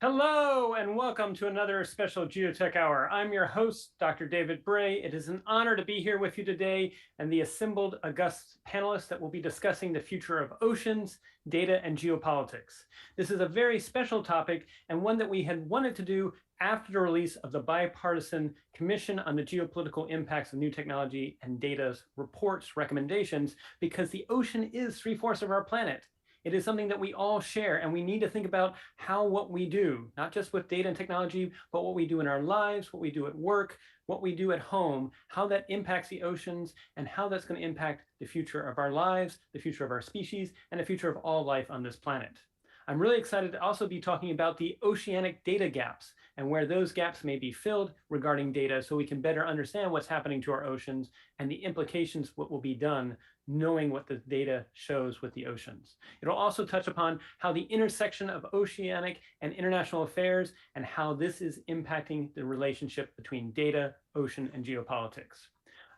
Hello and welcome to another special GeoTech Hour. I'm your host, Dr. David Bray. It is an honor to be here with you today and the assembled august panelists that will be discussing the future of oceans, data, and geopolitics. This is a very special topic and one that we had wanted to do after the release of the Bipartisan Commission on the Geopolitical Impacts of New Technology and Data's reports recommendations, because the ocean is 3/4 of our planet. It is something that we all share, and we need to think about how what we do, not just with data and technology, but what we do in our lives, what we do at work, what we do at home, how that impacts the oceans, and how that's going to impact the future of our lives, the future of our species, and the future of all life on this planet. I'm really excited to also be talking about the oceanic data gaps and where those gaps may be filled regarding data so we can better understand what's happening to our oceans and the implications what will be done knowing what the data shows with the oceans. It'll also touch upon how the intersection of oceanic and international affairs and how this is impacting the relationship between data, ocean, and geopolitics.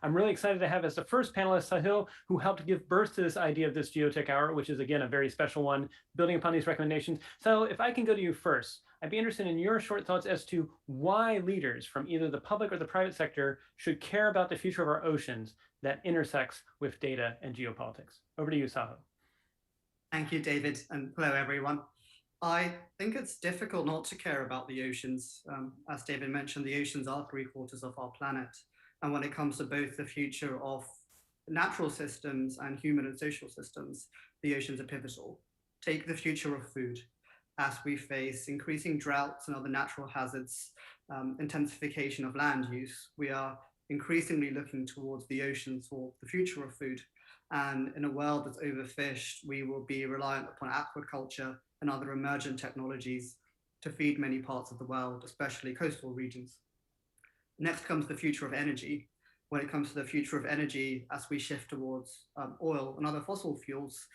I'm really excited to have as the first panelist Sahil, who helped give birth to this idea of this GeoTech Hour, which is again a very special one, building upon these recommendations. So if I can go to you first, I'd be interested in your short thoughts as to why leaders from either the public or the private sector should care about the future of our oceans that intersects with data and geopolitics. Over to you, Sahil. Thank you, David, and hello, everyone. I think it's difficult not to care about the oceans. As David mentioned, the oceans are 3/4 of our planet. And when it comes to both the future of natural systems and human and social systems, the oceans are pivotal. Take the future of food. As we face increasing droughts and other natural hazards, intensification of land use, we are increasingly looking towards the oceans for the future of food. And in a world that's overfished, we will be reliant upon aquaculture and other emergent technologies to feed many parts of the world, especially coastal regions. Next comes the future of energy. When it comes to the future of energy, as we shift towards oil and other fossil fuels,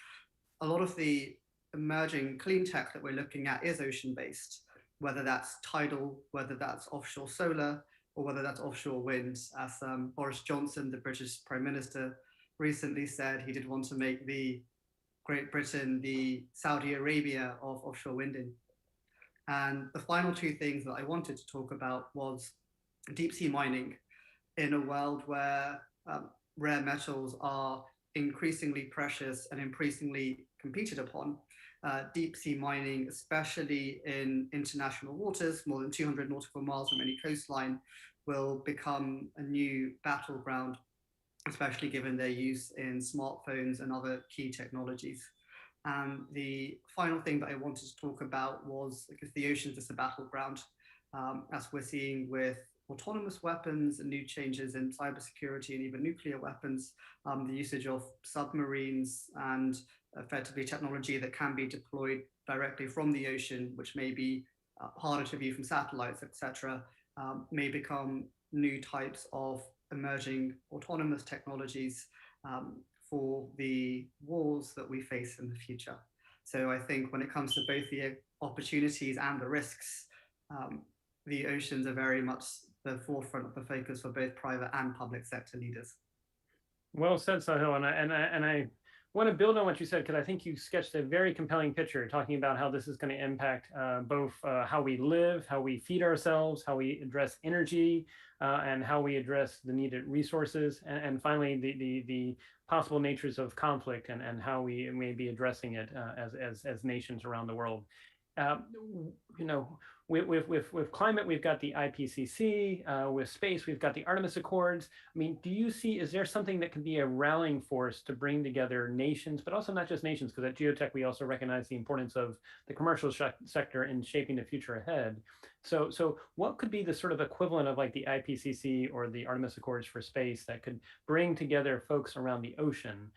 a lot of the emerging clean tech that we're looking at is ocean-based, whether that's tidal, whether that's offshore solar, or whether that's offshore wind. As Boris Johnson, the British Prime Minister, recently said he did want to make the Great Britain the Saudi Arabia of offshore winding. And the final two things that I wanted to talk about was deep sea mining in a world where rare metals are increasingly precious and increasingly competed upon. Deep sea mining, especially in international waters, more than 200 nautical miles from any coastline, will become a new battleground, especially given their use in smartphones and other key technologies. And the final thing that I wanted to talk about was, because the ocean is a battleground, as we're seeing with autonomous weapons and new changes in cybersecurity and even nuclear weapons, the usage of submarines and effectively technology that can be deployed directly from the ocean, which may be harder to view from satellites, etc., may become new types of emerging autonomous technologies for the wars that we face in the future. So I think when it comes to both the opportunities and the risks, the oceans are very much the forefront of the focus for both private and public sector leaders. Well said, Sahil, and I want to build on what you said because I think you sketched a very compelling picture talking about how this is going to impact both how we live, how we feed ourselves, how we address energy, and how we address the needed resources, and finally the possible natures of conflict and how we may be addressing it as nations around the world. Uh, you know, with climate, we've got the IPCC. With space, we've got the Artemis Accords. I mean, do you see, is there something that can be a rallying force to bring together nations, but also not just nations, because at GeoTech, we also recognize the importance of the commercial sector in shaping the future ahead. So what could be the sort of equivalent of like the IPCC or the Artemis Accords for space that could bring together folks around the ocean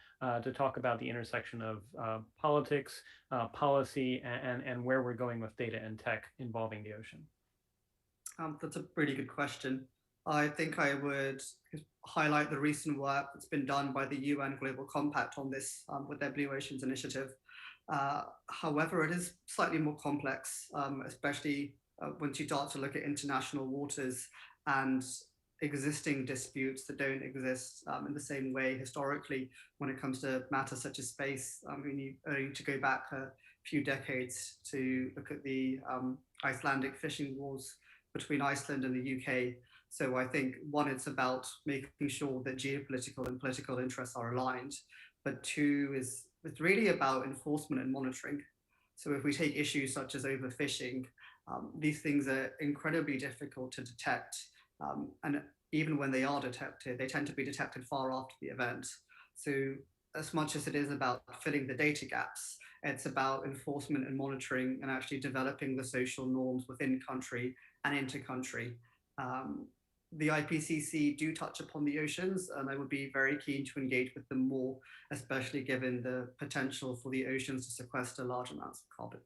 to talk about the intersection of politics, policy, and where we're going with data and tech involving the ocean? That's a really good question. I think I would highlight the recent work that's been done by the UN Global Compact on this with their Blue Oceans Initiative. However, it is slightly more complex, especially once you start to look at international waters and existing disputes that don't exist in the same way historically when it comes to matters such as space. I mean, you only need to go back few decades to look at the Icelandic fishing wars between Iceland and the UK. So I think, one, it's about making sure that geopolitical and political interests are aligned, but two, is it's really about enforcement and monitoring. So if we take issues such as overfishing, these things are incredibly difficult to detect. And even when they are detected, they tend to be detected far after the event. So as much as it is about filling the data gaps, it's about enforcement and monitoring and actually developing the social norms within country and inter-country. The IPCC do touch upon the oceans, and I would be very keen to engage with them more, especially given the potential for the oceans to sequester large amounts of carbon.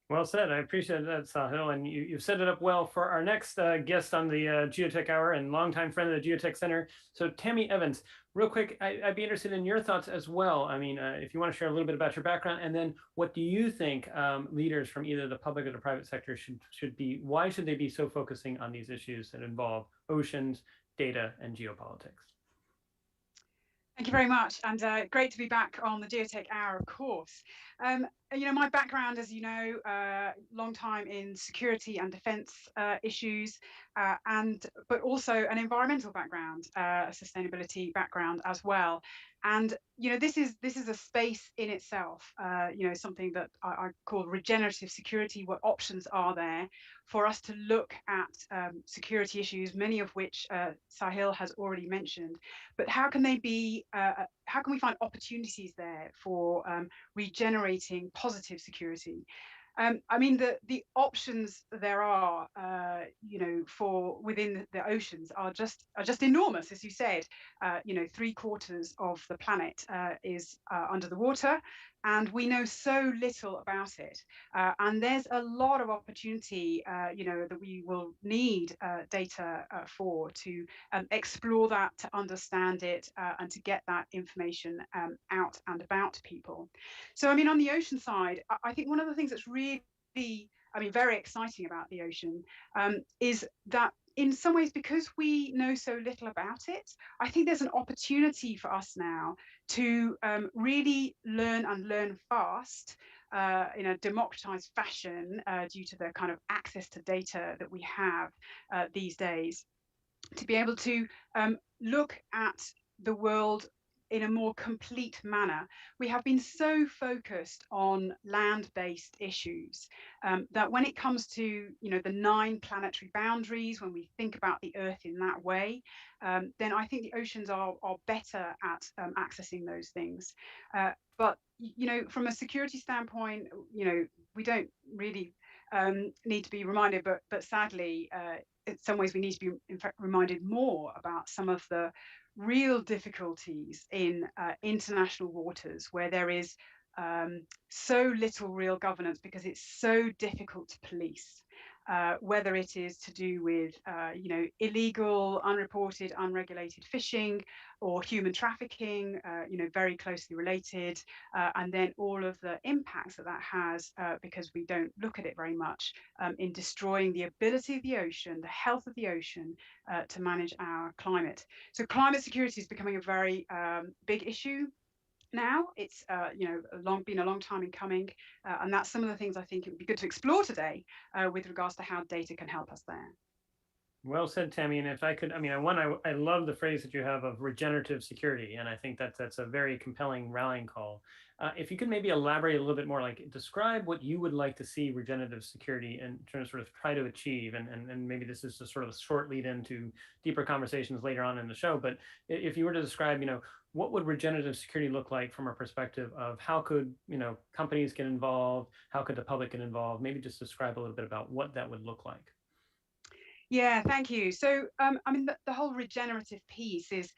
Well said. I appreciate that, Sahil. And you've set it up well for our next guest on the GeoTech Hour and longtime friend of the GeoTech Center. So Tammy Evans, real quick, I'd be interested in your thoughts as well. I mean, if you want to share a little bit about your background, and then what do you think leaders from either the public or the private sector should be, why should they be so focusing on these issues that involve oceans, data, and geopolitics? Thank you very much, and great to be back on the GeoTech Hour, of course. My background, as you know, long time in security and defence issues, but also an environmental background, a sustainability background as well. And this is a space in itself. Something that I call regenerative security. What options are there for us to look at security issues, many of which Sahil has already mentioned, but how can they be? How can we find opportunities there for regenerating positive security? I mean, the options there are, for within the oceans are just enormous, as you said. 3/4 of the planet is under the water, and we know so little about it. And there's a lot of opportunity, that we will need data for to explore that, to understand it, and to get that information out and about people. So, I mean, on the ocean side, I think one of the things that's really, very exciting about the ocean is that in some ways, because we know so little about it, I think there's an opportunity for us now to really learn fast in a democratized fashion due to the kind of access to data that we have these days, to be able to look at the world in a more complete manner. We have been so focused on land-based issues that when it comes to the 9 planetary boundaries, when we think about the Earth in that way, then I think the oceans are better at accessing those things. But from a security standpoint, we don't really need to be reminded, but sadly, in some ways we need to be in fact reminded more about some of the real difficulties in international waters where there is so little real governance because it's so difficult to police. Whether it is to do with illegal, unreported, unregulated fishing, or human trafficking, very closely related, and then all of the impacts that has because we don't look at it very much in destroying the ability of the ocean, the health of the ocean, to manage our climate. So climate security is becoming a very big issue now. It's been a long time in coming, and that's some of the things I think it would be good to explore today with regards to how data can help us there. Well said, Tammy. And if I could, I love the phrase that you have of regenerative security, and I think that's a very compelling rallying call. If you could maybe elaborate a little bit more, like describe what you would like to see regenerative security and trying to sort of try to achieve, and maybe this is just sort of a short lead into deeper conversations later on in the show. But if you were to describe, what would regenerative security look like from a perspective of how could companies get involved, how could the public get involved? Maybe just describe a little bit about what that would look like. Yeah, thank you. So, the whole regenerative piece is,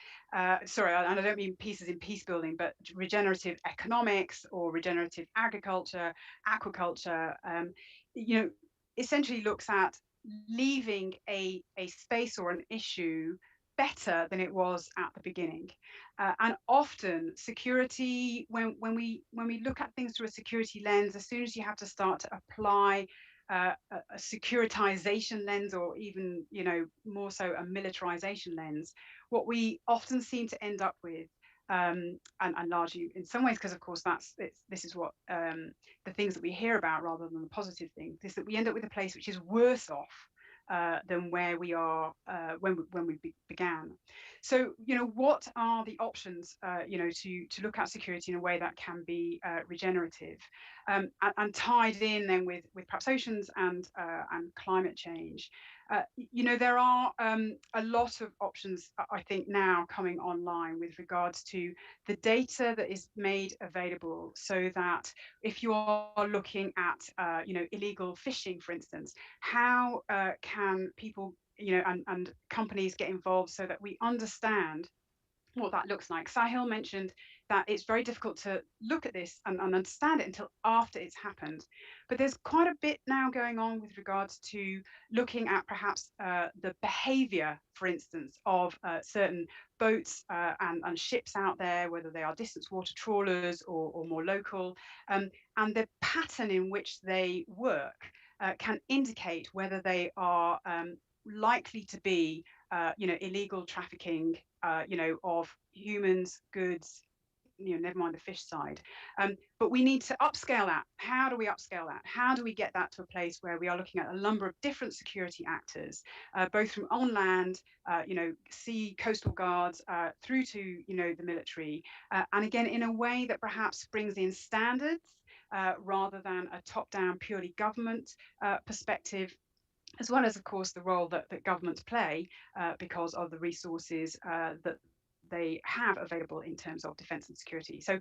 sorry, and I don't mean pieces in peace building, but regenerative economics or regenerative agriculture, aquaculture, essentially looks at leaving a space or an issue better than it was at the beginning. And often security, when we look at things through a security lens, as soon as you have to start to apply a securitization lens, or even more so a militarization lens, what we often seem to end up with and largely in some ways because of course this is what the things that we hear about rather than the positive things is that we end up with a place which is worse off than where we are when we began. So, what are the options, to look at security in a way that can be regenerative, and tied in then with perhaps oceans and climate change? There are a lot of options, I think, now coming online with regards to the data that is made available, so that if you are looking at, illegal fishing, for instance, how can people, and companies get involved so that we understand what that looks like. Sahil mentioned that it's very difficult to look at this and understand it until after it's happened. But there's quite a bit now going on with regards to looking at perhaps the behavior, for instance, of certain boats and ships out there, whether they are distance water trawlers or more local, and the pattern in which they work can indicate whether they are likely to be illegal trafficking, of humans, goods, never mind the fish side. But we need to upscale that. How do we upscale that? How do we get that to a place where we are looking at a number of different security actors, both from on land, sea, coastal guards, through to, the military, and again, in a way that perhaps brings in standards rather than a top-down, purely government perspective, as well as, of course, the role that governments play because of the resources that they have available in terms of defence and security. So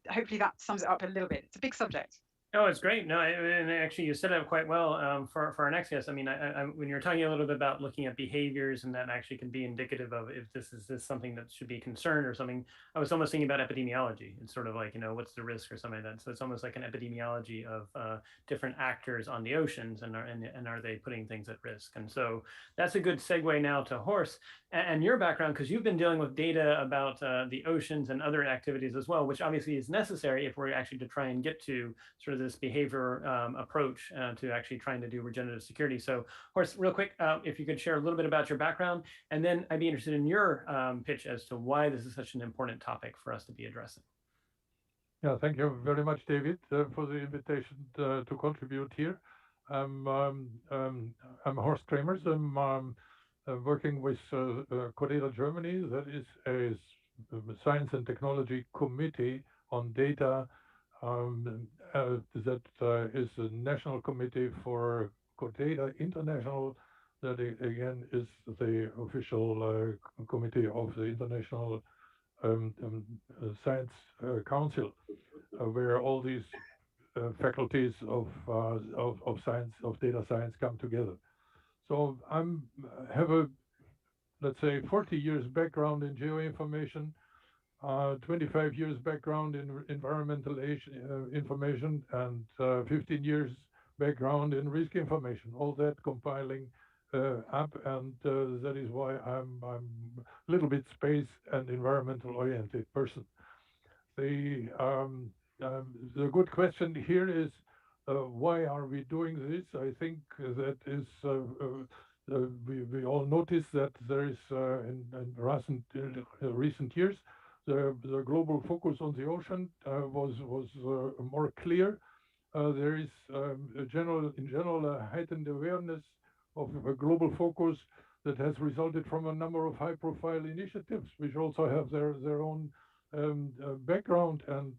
hopefully that sums it up a little bit. It's a big subject. Oh, it's great. No, and actually, you set it up quite well for our next guest. I mean, when you're talking a little bit about looking at behaviors, and that actually can be indicative of if this is something that should be concerned or something. I was almost thinking about epidemiology. It's sort of like, what's the risk or something like that. So it's almost like an epidemiology of different actors on the oceans, and are they putting things at risk? And so that's a good segue now to Horst and your background, because you've been dealing with data about the oceans and other activities as well, which obviously is necessary if we're actually to try and get to sort of this behavior approach to actually trying to do regenerative security. So, Horst, real quick, if you could share a little bit about your background, and then I'd be interested in your pitch as to why this is such an important topic for us to be addressing. Yeah, thank you very much, David, for the invitation to contribute here. I'm Horst Kremers. I'm working with Codeda Germany. That is a science and technology committee on data. That is a national committee for Codeda International. That again is the official committee of the International Science Council, where all these faculties of science, of data science, come together. So have a, let's say, 40 years background in geoinformation, 25 years background in environmental information, and 15 years background in risk information. All that compiling up, and that is why I'm a little bit space and environmental oriented person. The good question here is, why are we doing this? I think that is, we all notice that there is in recent years, the global focus on the ocean was more clear. There is in general a heightened awareness of a global focus that has resulted from a number of high-profile initiatives, which also have their own background and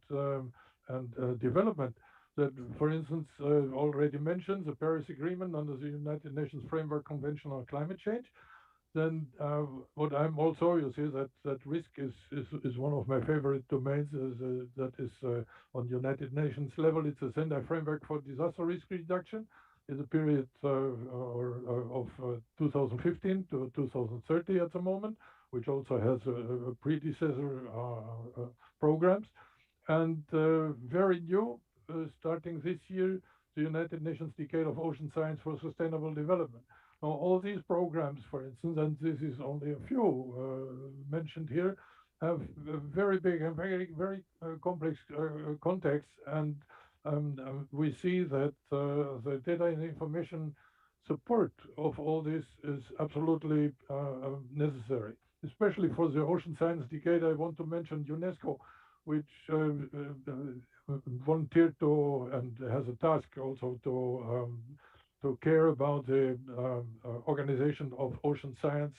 development. That, for instance, already mentioned the Paris Agreement under the United Nations Framework Convention on Climate Change. Then what I'm also, you see that risk is one of my favorite domains. That is on United Nations level. It's a Sendai Framework for Disaster Risk Reduction in the period of 2015 to 2030 at the moment, which also has a predecessor programs. And very new, starting this year, the United Nations Decade of Ocean Science for Sustainable Development. Now, all these programs, for instance, and this is only a few mentioned here, have a very big and very complex context, and we see that the data and information support of all this is absolutely necessary. especially for the Ocean Science Decade, I want to mention UNESCO, which volunteered to and has a task also to care about the organization of ocean science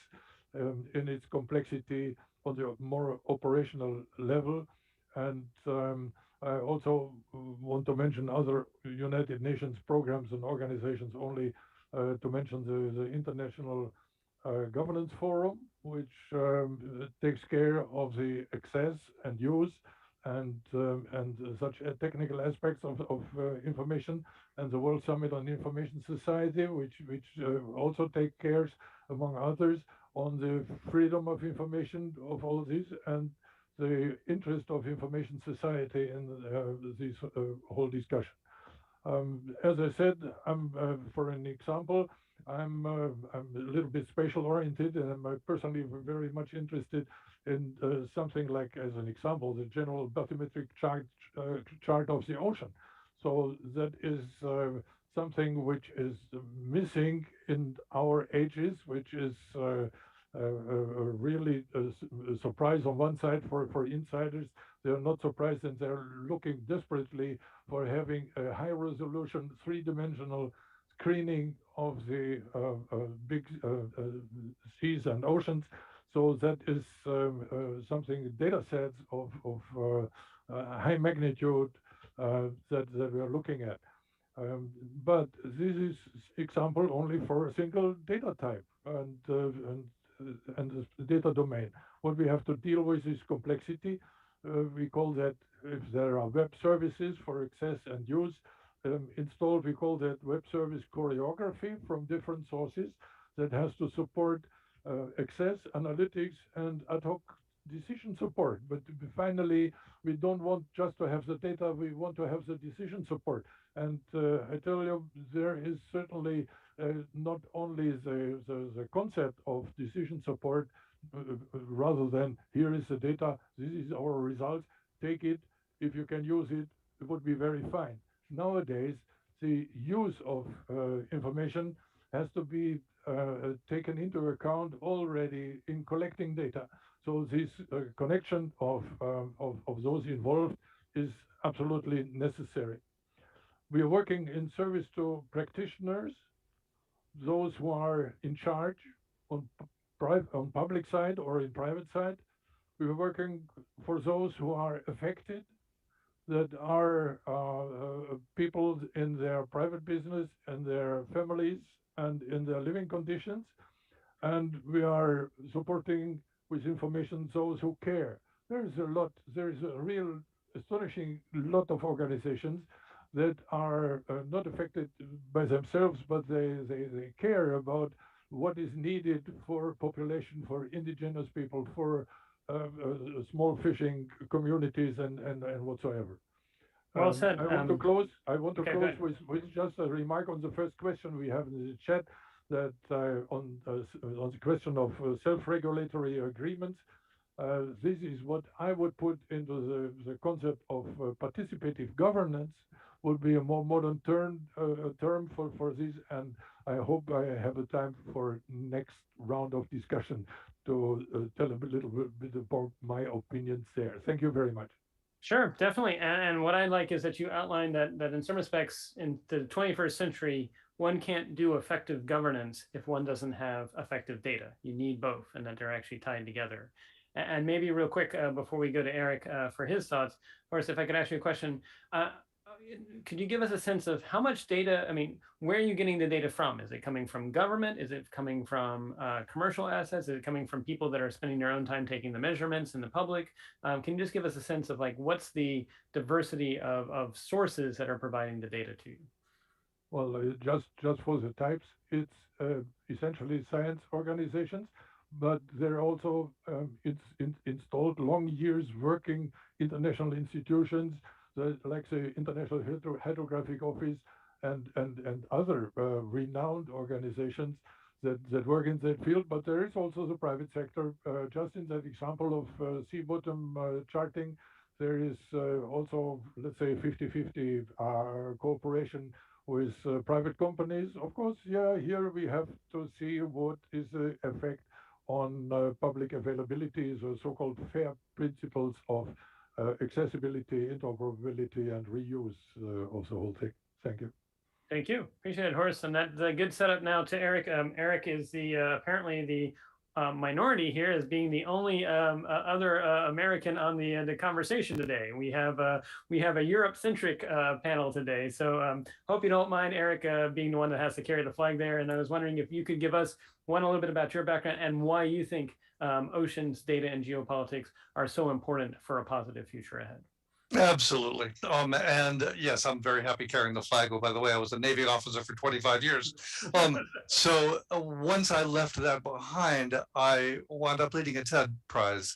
in its complexity on the more operational level. And I also want to mention other United Nations programs and organizations, only to mention the International Governance Forum, which takes care of the access and use and such technical aspects of information, and the World Summit on Information Society, which also take cares, among others, on the freedom of information of all this and the interest of information society in this whole discussion. As I said, for an example, I'm a little bit spatial oriented, and I'm personally very much interested in something like, as an example, the general bathymetric chart of the ocean. So that is something which is missing in our ages, which is really a surprise on one side for insiders. They're not surprised, and they're looking desperately for having a high resolution, three-dimensional screening of the big seas and oceans. So that is something, data sets of high magnitude that we are looking at. But this is example only for a single data type and the data domain. What we have to deal with is complexity. We call that, if there are web services for access and use installed, we call that web service choreography from different sources that has to support access, analytics, and ad hoc decision support. But finally, we don't want just to have the data, we want to have the decision support. And I tell you, there is certainly not only the concept of decision support, rather than here is the data, this is our results, take it, if you can use it, it would be very fine. Nowadays, the use of information has to be taken into account already in collecting data. So this connection of those involved is absolutely necessary. We are working in service to practitioners, those who are in charge on public side or in private side. We are working for those who are affected, that are people in their private business and their families and in their living conditions. And we are supporting with information those who care. There is a real astonishing lot of organizations that are not affected by themselves, but they care about what is needed for population, for indigenous people, for small fishing communities and whatsoever. Well said. I want to close. Okay, with just a remark on the first question we have in the chat, that on the question of self-regulatory agreements. This is what I would put into the concept of participative governance, would be a more modern term for this, and I hope I have a time for next round of discussion to tell a little bit about my opinions there. Thank you very much. Sure, definitely. And what I like is that you outlined that in some respects, in the 21st century, one can't do effective governance if one doesn't have effective data. You need both, and that they're actually tied together. And maybe real quick, before we go to Eric for his thoughts, Horace, if I could ask you a question, could you give us a sense of how much data, I mean, where are you getting the data from? Is it coming from government? Is it coming from commercial assets? Is it coming from people that are spending their own time taking the measurements in the public? Can you just give us a sense of like, what's the diversity of sources that are providing the data to you? Well, just for the types, it's essentially science organizations, but they're also installed long years working international institutions, like the International Hydrographic Office and other renowned organizations that work in that field. But there is also the private sector. Just in that example of sea bottom charting, there is also, let's say, 50-50 cooperation with private companies. Of course, yeah, here we have to see what is the effect on public availability, the so-called FAIR principles of accessibility, interoperability, and reuse of the whole thing. Thank you. Thank you. Appreciate it, Horst. And that's a good setup now to Eric. Eric is the apparently the minority here, as being the only other American on the conversation today. We have a Europe-centric panel today. So hope you don't mind, Eric, being the one that has to carry the flag there. And I was wondering if you could give us a little bit about your background and why you think oceans, data, and geopolitics are so important for a positive future ahead. Absolutely. And yes, I'm very happy carrying the flag. Oh, by the way, I was a Navy officer for 25 years. So once I left that behind, I wound up leading a TED Prize.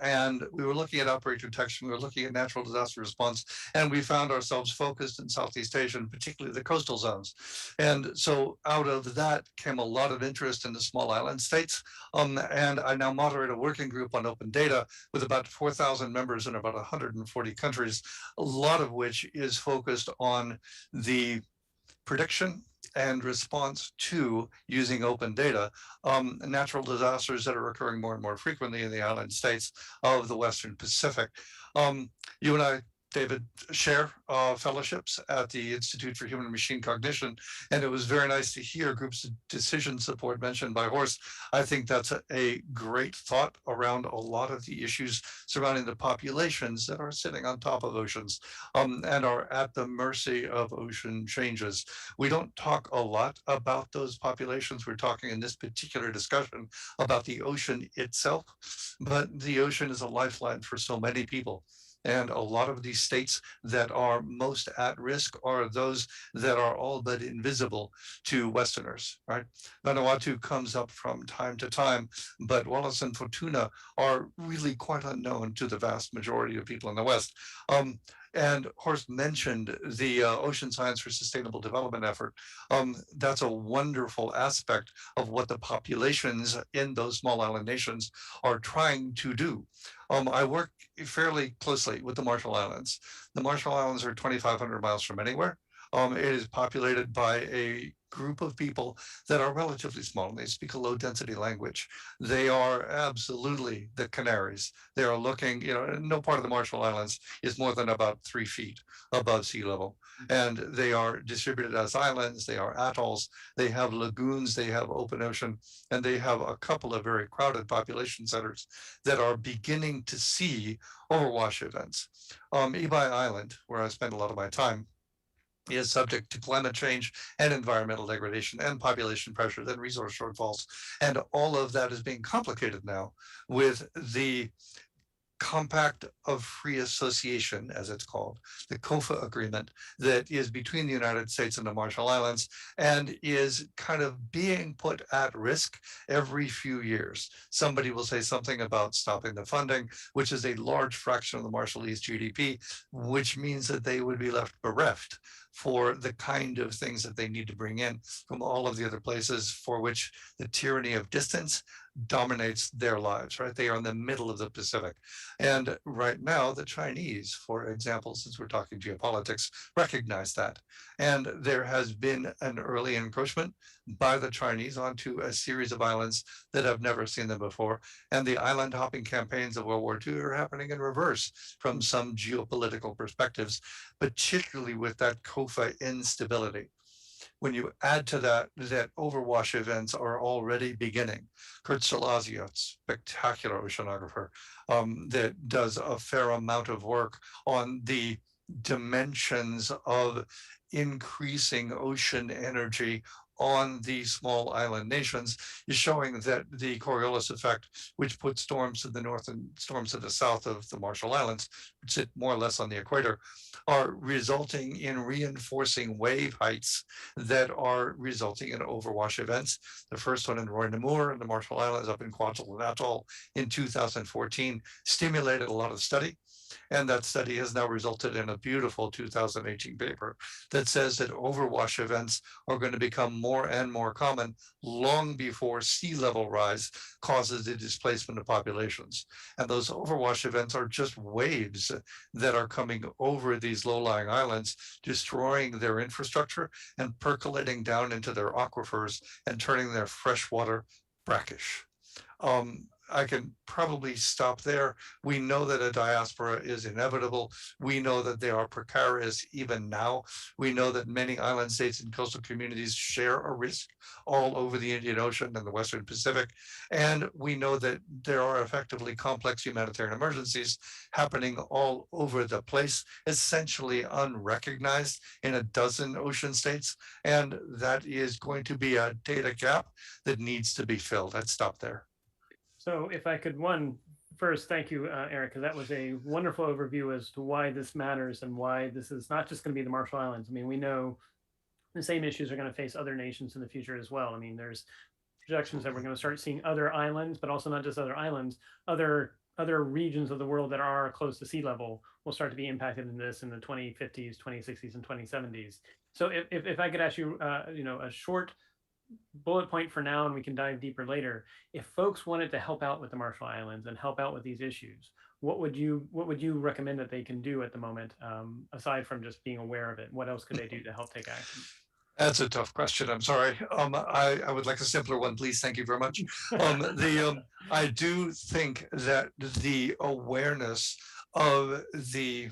And we were looking at operator detection, we were looking at natural disaster response, and we found ourselves focused in Southeast Asia, and particularly the coastal zones. And so out of that came a lot of interest in the small island states. And I now moderate a working group on open data with about 4,000 members in about 140 countries, a lot of which is focused on the prediction and response to using open data, natural disasters that are occurring more and more frequently in the island states of the Western Pacific. You and I, David, share fellowships at the Institute for Human and Machine Cognition, and it was very nice to hear groups of decision support mentioned by Horst. I think that's a great thought around a lot of the issues surrounding the populations that are sitting on top of oceans and are at the mercy of ocean changes. We don't talk a lot about those populations. We're talking in this particular discussion about the ocean itself, but the ocean is a lifeline for so many people. And a lot of these states that are most at risk are those that are all but invisible to Westerners, right? Vanuatu comes up from time to time, but Wallis and Futuna are really quite unknown to the vast majority of people in the West. And Horst mentioned the Ocean Science for Sustainable Development effort. That's a wonderful aspect of what the populations in those small island nations are trying to do. I work fairly closely with the Marshall Islands. The Marshall Islands are 2,500 miles from anywhere. It is populated by a group of people that are relatively small. They speak a low density language. They are absolutely the Canaries. They are looking, no part of the Marshall Islands is more than about 3 feet above sea level. And they are distributed as islands. They are atolls. They have lagoons. They have open ocean. And they have a couple of very crowded population centers that are beginning to see overwash events. Ebi Island, where I spend a lot of my time, is subject to climate change and environmental degradation and population pressures and resource shortfalls. And all of that is being complicated now with the Compact of Free Association, as it's called, the COFA agreement that is between the United States and the Marshall Islands and is kind of being put at risk every few years. Somebody will say something about stopping the funding, which is a large fraction of the Marshallese GDP, which means that they would be left bereft for the kind of things that they need to bring in from all of the other places for which the tyranny of distance dominates their lives, right? They are in the middle of the Pacific. And right now, the Chinese, for example, since we're talking geopolitics, recognize that. And there has been an early encroachment by the Chinese onto a series of islands that have never seen them before. And the island hopping campaigns of World War II are happening in reverse from some geopolitical perspectives, particularly with that COFA instability. When you add to that, that overwash events are already beginning. Kurt Salazio, spectacular oceanographer, that does a fair amount of work on the dimensions of increasing ocean energy on the small island nations, is showing that the Coriolis effect, which puts storms to the north and storms to the south of the Marshall Islands, which sit more or less on the equator, are resulting in reinforcing wave heights that are resulting in overwash events. The first one in Roy Namur in the Marshall Islands up in Kwajalein Atoll in 2014 stimulated a lot of study. And that study has now resulted in a beautiful 2018 paper that says that overwash events are going to become more and more common long before sea level rise causes the displacement of populations. And those overwash events are just waves that are coming over these low-lying islands, destroying their infrastructure and percolating down into their aquifers and turning their freshwater brackish. I can probably stop there. We know that a diaspora is inevitable. We know that they are precarious even now. We know that many island states and coastal communities share a risk all over the Indian Ocean and the Western Pacific. And we know that there are effectively complex humanitarian emergencies happening all over the place, essentially unrecognized in a dozen ocean states. And that is going to be a data gap that needs to be filled. I'd stop there. So if I could, first, thank you, Eric, because that was a wonderful overview as to why this matters and why this is not just going to be the Marshall Islands. I mean, we know the same issues are going to face other nations in the future as well. I mean, there's projections that we're going to start seeing other islands, but also not just other islands, other regions of the world that are close to sea level will start to be impacted in this in the 2050s, 2060s, and 2070s. So if I could ask you, a short bullet point for now, and we can dive deeper later. If folks wanted to help out with the Marshall Islands and help out with these issues, what would you recommend that they can do at the moment, aside from just being aware of it? What else could they do to help take action? That's a tough question. I'm sorry. I would like a simpler one, please. Thank you very much. I do think that the awareness of the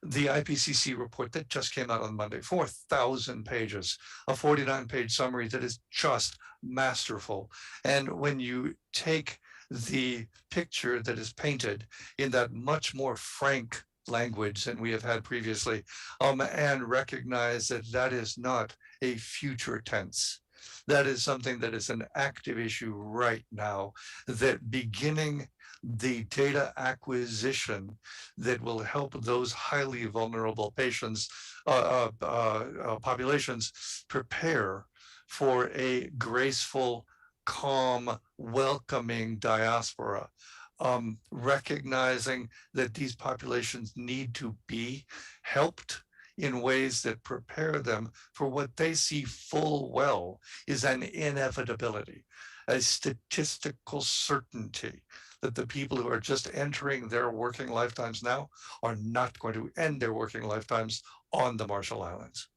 IPCC report that just came out on Monday, 4,000 pages, a 49-page summary that is just masterful. And when you take the picture that is painted in that much more frank language than we have had previously, and recognize that that is not a future tense. That is something that is an active issue right now, that beginning the data acquisition that will help those highly vulnerable patients, populations prepare for a graceful, calm, welcoming diaspora. Recognizing that these populations need to be helped in ways that prepare them for what they see full well is an inevitability, a statistical certainty that the people who are just entering their working lifetimes now are not going to end their working lifetimes on the Marshall Islands.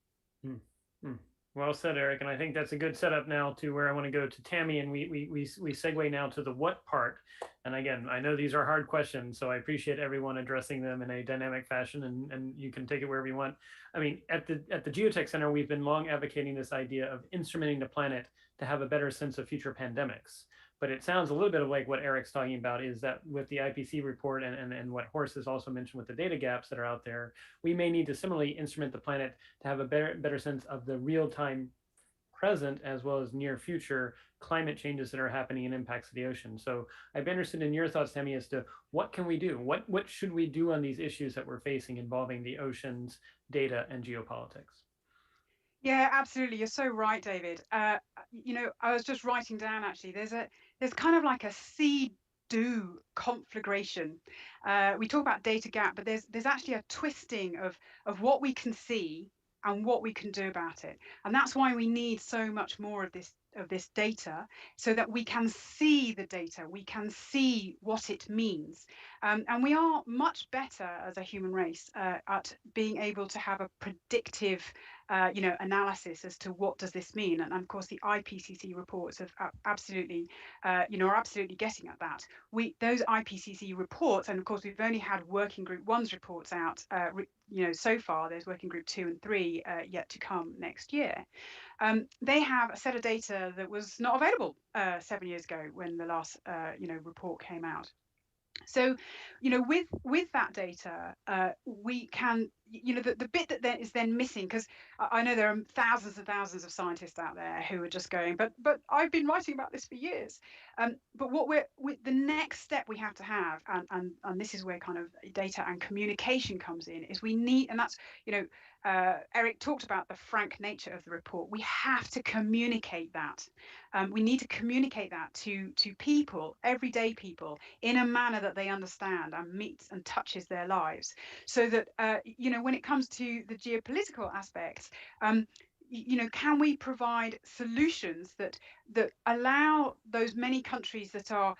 Well said, Eric. And I think that's a good setup now to where I want to go to Tammy, and we segue now to the what part. And again, I know these are hard questions, so I appreciate everyone addressing them in a dynamic fashion, and you can take it wherever you want. I mean, at the GeoTech Center, we've been long advocating this idea of instrumenting the planet to have a better sense of future pandemics. But it sounds a little bit like what Eric's talking about, is that with the IPCC report and what Horst has also mentioned with the data gaps that are out there, we may need to similarly instrument the planet to have a better sense of the real-time present as well as near future climate changes that are happening and impacts of the ocean. So I'd be interested in your thoughts, Tammy, as to what can we do? What should we do on these issues that we're facing involving the oceans, data, and geopolitics? Yeah, absolutely. You're so right, David. I was just writing down, actually, there's kind of like a see-do conflagration. We talk about data gap, but there's actually a twisting of what we can see and what we can do about it. And that's why we need so much more of this data, so that we can see the data, we can see what it means. And we are much better as a human race at being able to have a predictive analysis as to what does this mean. And of course, the IPCC reports have absolutely, are absolutely getting at that. Those IPCC reports, and of course, we've only had Working Group 1's reports out, so far. There's Working Group 2 and 3 yet to come next year. They have a set of data that was not available 7 years ago when the last report came out. So, with that data, we can, the bit that then is then missing, because I know there are thousands and thousands of scientists out there who are just going, but I've been writing about this for years. But what the next step we have to have, and this is where kind of data and communication comes in, is we need, and that's, Eric talked about the frank nature of the report. We have to communicate that. We need to communicate that to people, everyday people, in a manner that they understand and meets and touches their lives, so that when it comes to the geopolitical aspects, can we provide solutions that that allow those many countries that are,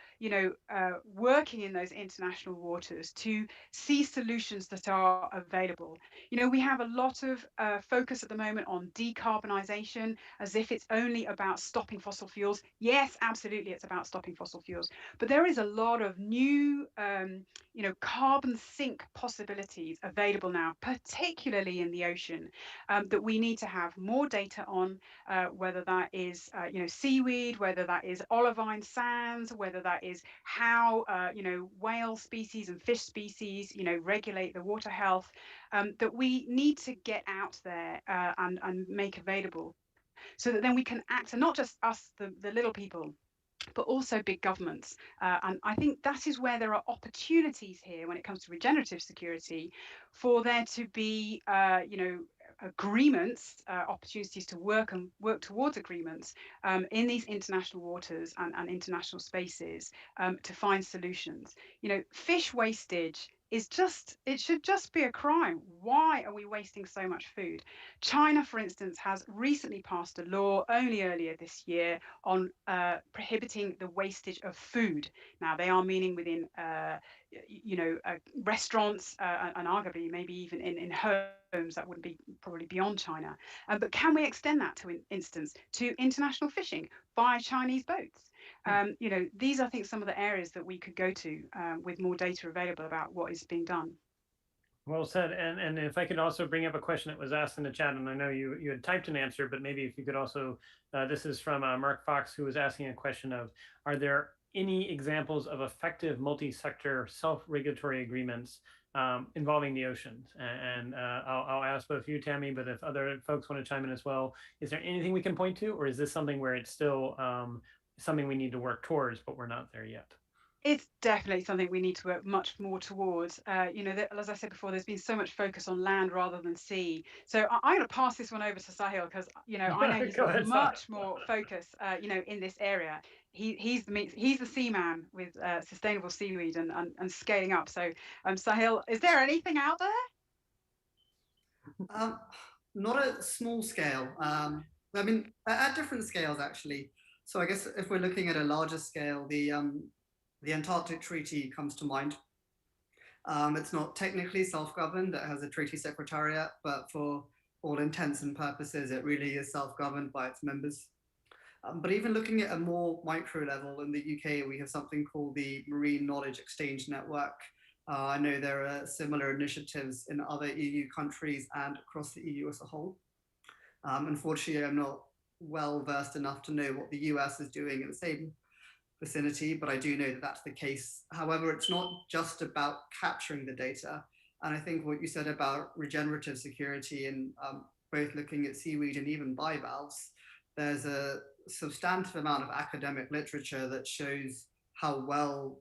working in those international waters to see solutions that are available. We have a lot of focus at the moment on decarbonisation, as if it's only about stopping fossil fuels. Yes, absolutely, it's about stopping fossil fuels, but there is a lot of new, carbon sink possibilities available now, particularly in the ocean, that we need to have more data on, whether that is, seaweed, whether that is olivine sands, whether that is how, whale species and fish species, regulate the water health, that we need to get out there and make available, so that then we can act, and not just us, the little people, but also big governments. And I think that is where there are opportunities here when it comes to regenerative security, for there to be, agreements, opportunities to work towards agreements in these international waters and international spaces, to find solutions. Fish wastage it should just be a crime. Why are we wasting so much food? China, for instance, has recently passed a law only earlier this year on prohibiting the wastage of food. Now, they are meaning within, restaurants, and arguably maybe even in homes. That wouldn't be probably beyond China. But can we extend that, to instance, to international fishing by Chinese boats? These are, I think, some of the areas that we could go to with more data available about what is being done. Well said. And if I could also bring up a question that was asked in the chat, and I know you had typed an answer, but maybe if you could also, this is from Mark Fox, who was asking a question of, are there any examples of effective multi-sector self-regulatory agreements involving the oceans? And I'll ask both you, Tammy, but if other folks want to chime in as well, is there anything we can point to, or is this something where it's still something we need to work towards, but we're not there yet? It's definitely something we need to work much more towards. As I said before, there's been so much focus on land rather than sea. So I'm going to pass this one over to Sahil, because I know he's got much more focus, in this area. He's the seaman with sustainable seaweed and scaling up. So, Sahil, is there anything out there? Not at small scale. I mean, at different scales, actually. So I guess if we're looking at a larger scale, the Antarctic Treaty comes to mind. It's not technically self-governed, it has a treaty secretariat, but for all intents and purposes, it really is self-governed by its members. But even looking at a more micro level, in the UK, we have something called the Marine Knowledge Exchange Network. I know there are similar initiatives in other EU countries and across the EU as a whole. Unfortunately, I'm not well versed enough to know what the US is doing in the same vicinity, but I do know that that's the case. However, it's not just about capturing the data. And I think what you said about regenerative security and both looking at seaweed and even bivalves, there's a substantive amount of academic literature that shows how well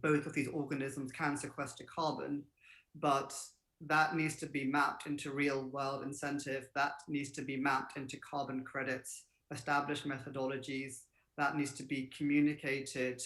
both of these organisms can sequester carbon, but that needs to be mapped into real world incentive, that needs to be mapped into carbon credits, established methodologies, that needs to be communicated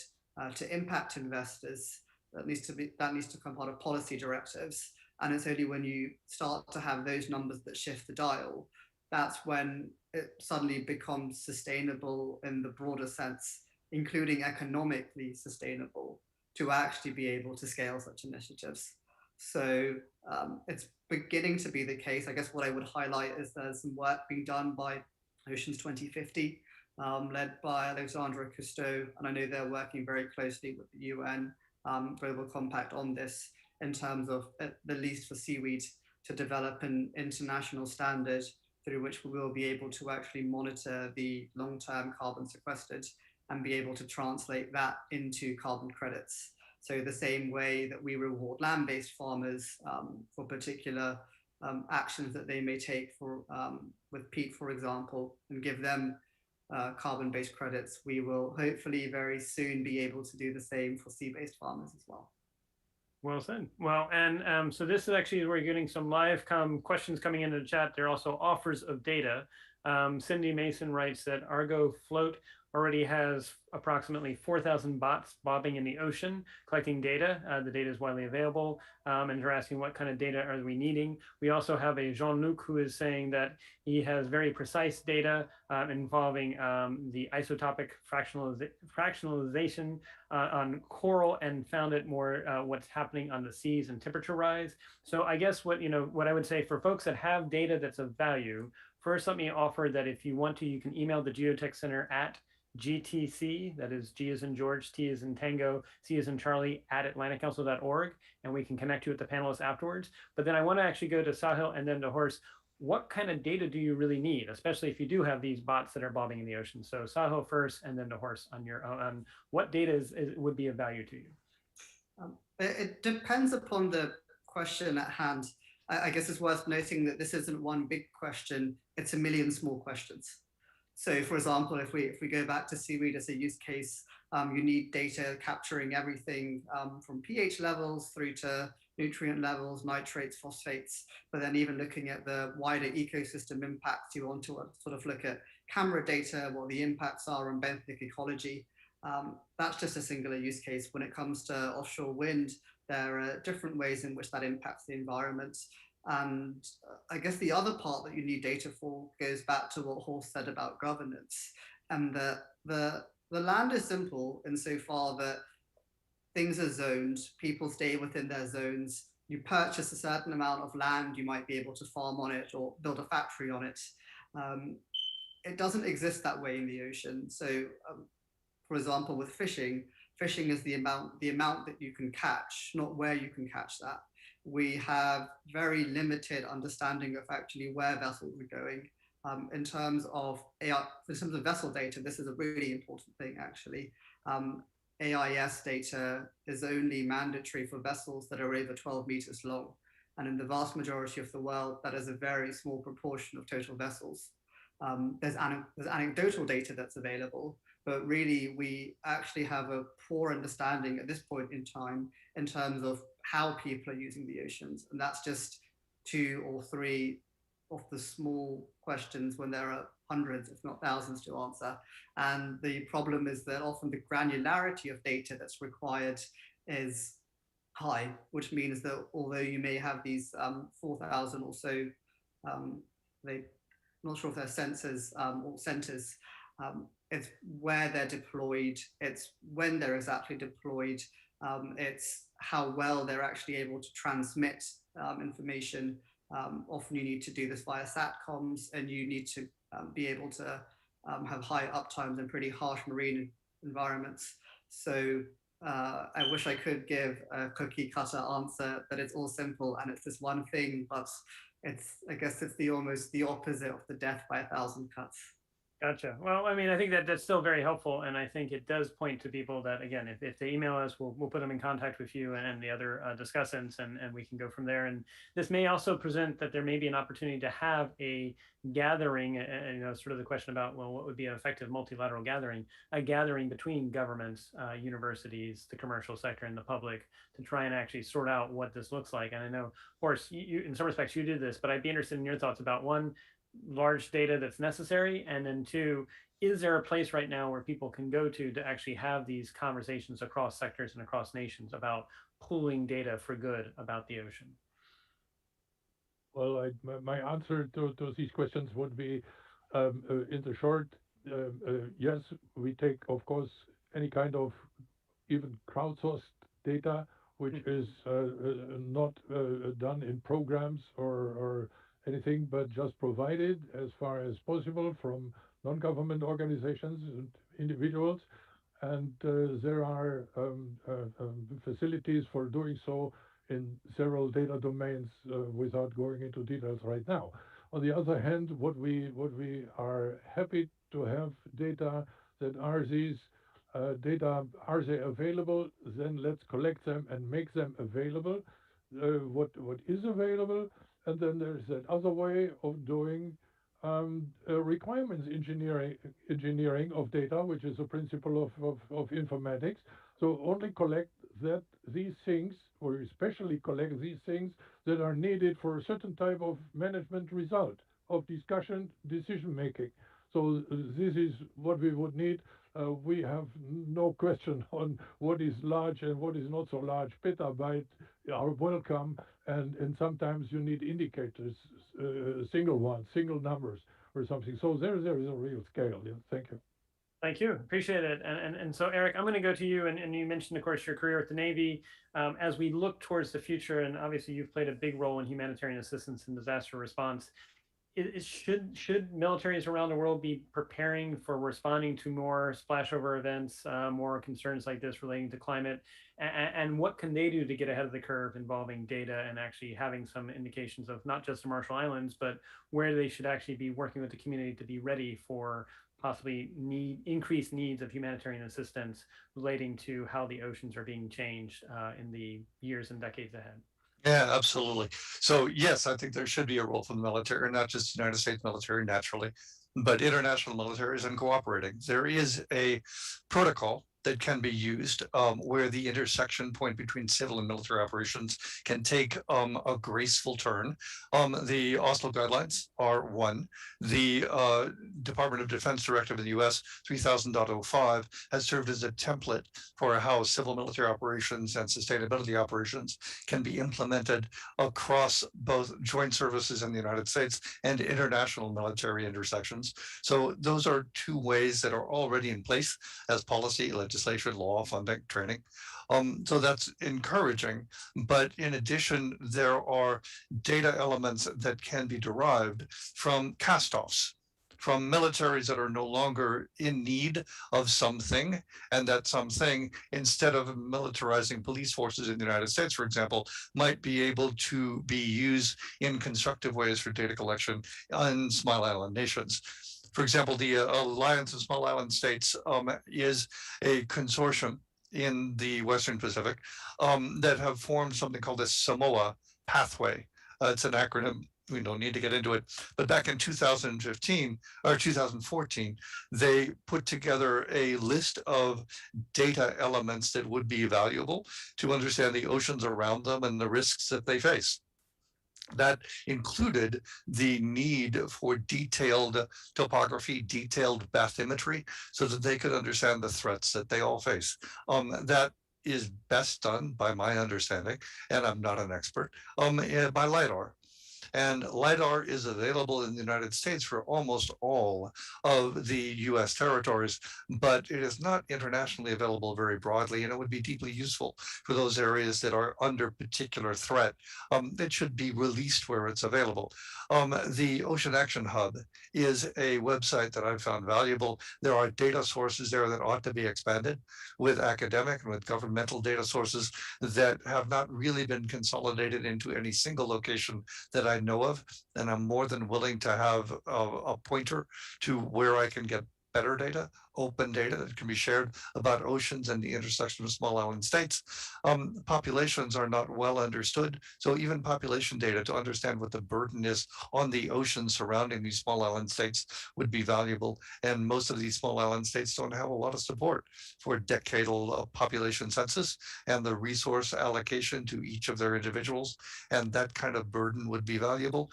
to impact investors, that needs to become part of policy directives. And it's only when you start to have those numbers that shift the dial, that's when it suddenly becomes sustainable in the broader sense, including economically sustainable, to actually be able to scale such initiatives. So it's beginning to be the case. I guess what I would highlight is there's some work being done by Oceans 2050, led by Alexandra Cousteau, and I know they're working very closely with the UN Global Compact on this, in terms of, at the least for seaweed, to develop an international standard through which we will be able to actually monitor the long-term carbon sequestered and be able to translate that into carbon credits. So the same way that we reward land-based farmers for particular actions that they may take for with peat, for example, and give them carbon-based credits, we will hopefully very soon be able to do the same for sea-based farmers as well. Well said. Well, and so this is actually where you're getting some live questions coming into the chat. There are also offers of data. Cindy Mason writes that Argo float already has approximately 4,000 bots bobbing in the ocean collecting data. The data is widely available, and they're asking what kind of data are we needing. We also have a Jean-Luc who is saying that he has very precise data involving the isotopic fractionalization on coral, and found it more what's happening on the seas and temperature rise. So I guess what I would say for folks that have data that's of value, first let me offer that if you want to, you can email the Geotech Center at GTC, that is G as in George, T as in Tango, C as in Charlie, at atlanticcouncil.org, and we can connect you with the panelists afterwards. But then I want to actually go to Sahil and then to Horst. What kind of data do you really need, especially if you do have these bots that are bobbing in the ocean? So Sahil first, and then to Horst on your own. What data would be of value to you? It depends upon the question at hand. I guess it's worth noting that this isn't one big question, it's a million small questions. So for example, if we go back to seaweed as a use case, you need data capturing everything from pH levels through to nutrient levels, nitrates, phosphates, but then even looking at the wider ecosystem impacts, you want to sort of look at camera data, what the impacts are on benthic ecology. That's just a singular use case. When it comes to offshore wind, there are different ways in which that impacts the environment. And I guess the other part that you need data for goes back to what Horst said about governance. And the land is simple insofar that things are zoned, people stay within their zones. You purchase a certain amount of land, you might be able to farm on it or build a factory on it. It doesn't exist that way in the ocean. So for example, with fishing is the amount that you can catch, not where you can catch that. We have very limited understanding of actually where vessels are going. In terms of vessel data, this is a really important thing actually. AIS data is only mandatory for vessels that are over 12 meters long. And in the vast majority of the world, that is a very small proportion of total vessels. There's anecdotal data that's available, but really we actually have a poor understanding at this point in time in terms of how people are using the oceans. And that's just 2 or 3 of the small questions when there are hundreds, if not thousands, to answer. And the problem is that often the granularity of data that's required is high, which means that although you may have these 4,000 or so, I'm not sure if they're sensors or centers, it's where they're deployed, it's when they're exactly deployed, it's how well they're actually able to transmit information. Often you need to do this via SATCOMs, and you need to be able to have high uptimes in pretty harsh marine environments. So I wish I could give a cookie cutter answer that it's all simple and it's this one thing, but I guess it's almost the opposite of the death by 1,000 cuts. Gotcha. Well, I mean, I think that's still very helpful. And I think it does point to people that, again, if they email us, we'll put them in contact with you and the other discussants, and we can go from there. And this may also present that there may be an opportunity to have a gathering, sort of the question about, well, what would be an effective multilateral gathering, a gathering between governments, universities, the commercial sector, and the public to try and actually sort out what this looks like. And I know, of course, you in some respects, you did this, but I'd be interested in your thoughts about, one, large data that's necessary, and then 2, is there a place right now where people can go to actually have these conversations across sectors and across nations about pooling data for good about the ocean? Well, my answer to these questions would be, in the short, yes, we take, of course, any kind of even crowdsourced data, which is not done in programs or anything, but just provided as far as possible from non-government organizations and individuals. And there are facilities for doing so in several data domains without going into details right now. On the other hand, what we are happy to have data that are these data, are they available? Then let's collect them and make them available. What is available? And then there's that other way of doing requirements engineering of data, which is a principle of informatics. So only collect these things, or especially collect these things that are needed for a certain type of management result, of discussion, decision making. So this is what we would need. we have no question on what is large and what is not so large. Petabyte are welcome, and sometimes you need indicators, single ones, single numbers, or something. So there is a real scale. Yeah, thank you. Thank you. Appreciate it. And so, Eric, I'm going to go to you. And you mentioned, of course, your career at the Navy. As we look towards the future, and obviously you've played a big role in humanitarian assistance and disaster response, should militaries around the world be preparing for responding to more splashover events, more concerns like this relating to climate? And what can they do to get ahead of the curve involving data and actually having some indications of not just the Marshall Islands, but where they should actually be working with the community to be ready for possibly increased needs of humanitarian assistance relating to how the oceans are being changed in the years and decades ahead? Yeah, absolutely. So yes, I think there should be a role for the military, not just the United States military naturally, but international militaries and cooperating. There is a protocol that can be used where the intersection point between civil and military operations can take a graceful turn. The Oslo guidelines are one. The Department of Defense Directive in the US 3000.05 has served as a template for how civil military operations and sustainability operations can be implemented across both joint services in the United States and international military intersections. So those are two ways that are already in place as policy, legislation, law, funding, training. So that's encouraging. But in addition, there are data elements that can be derived from cast-offs, from militaries that are no longer in need of something, and that something, instead of militarizing police forces in the United States, for example, might be able to be used in constructive ways for data collection on Small Island nations. For example, the Alliance of Small Island States is a consortium in the Western Pacific that have formed something called the Samoa Pathway. It's an acronym. We don't need to get into it. But back in 2015 or 2014, they put together a list of data elements that would be valuable to understand the oceans around them and the risks that they face. That included the need for detailed topography, detailed bathymetry, so that they could understand the threats that they all face. That is best done, by my understanding, and I'm not an expert, by LiDAR. And LiDAR is available in the United States for almost all of the US territories, but it is not internationally available very broadly, and it would be deeply useful for those areas that are under particular threat. It should be released where it's available. The Ocean Action Hub is a website that I've found valuable. There are data sources there that ought to be expanded with academic and with governmental data sources that have not really been consolidated into any single location that I know of, and I'm more than willing to have a pointer to where I can get better data, open data that can be shared about oceans and the intersection of small island states. Populations are not well understood, so even population data to understand what the burden is on the oceans surrounding these small island states would be valuable. And most of these small island states don't have a lot of support for decadal population census and the resource allocation to each of their individuals, and that kind of burden would be valuable,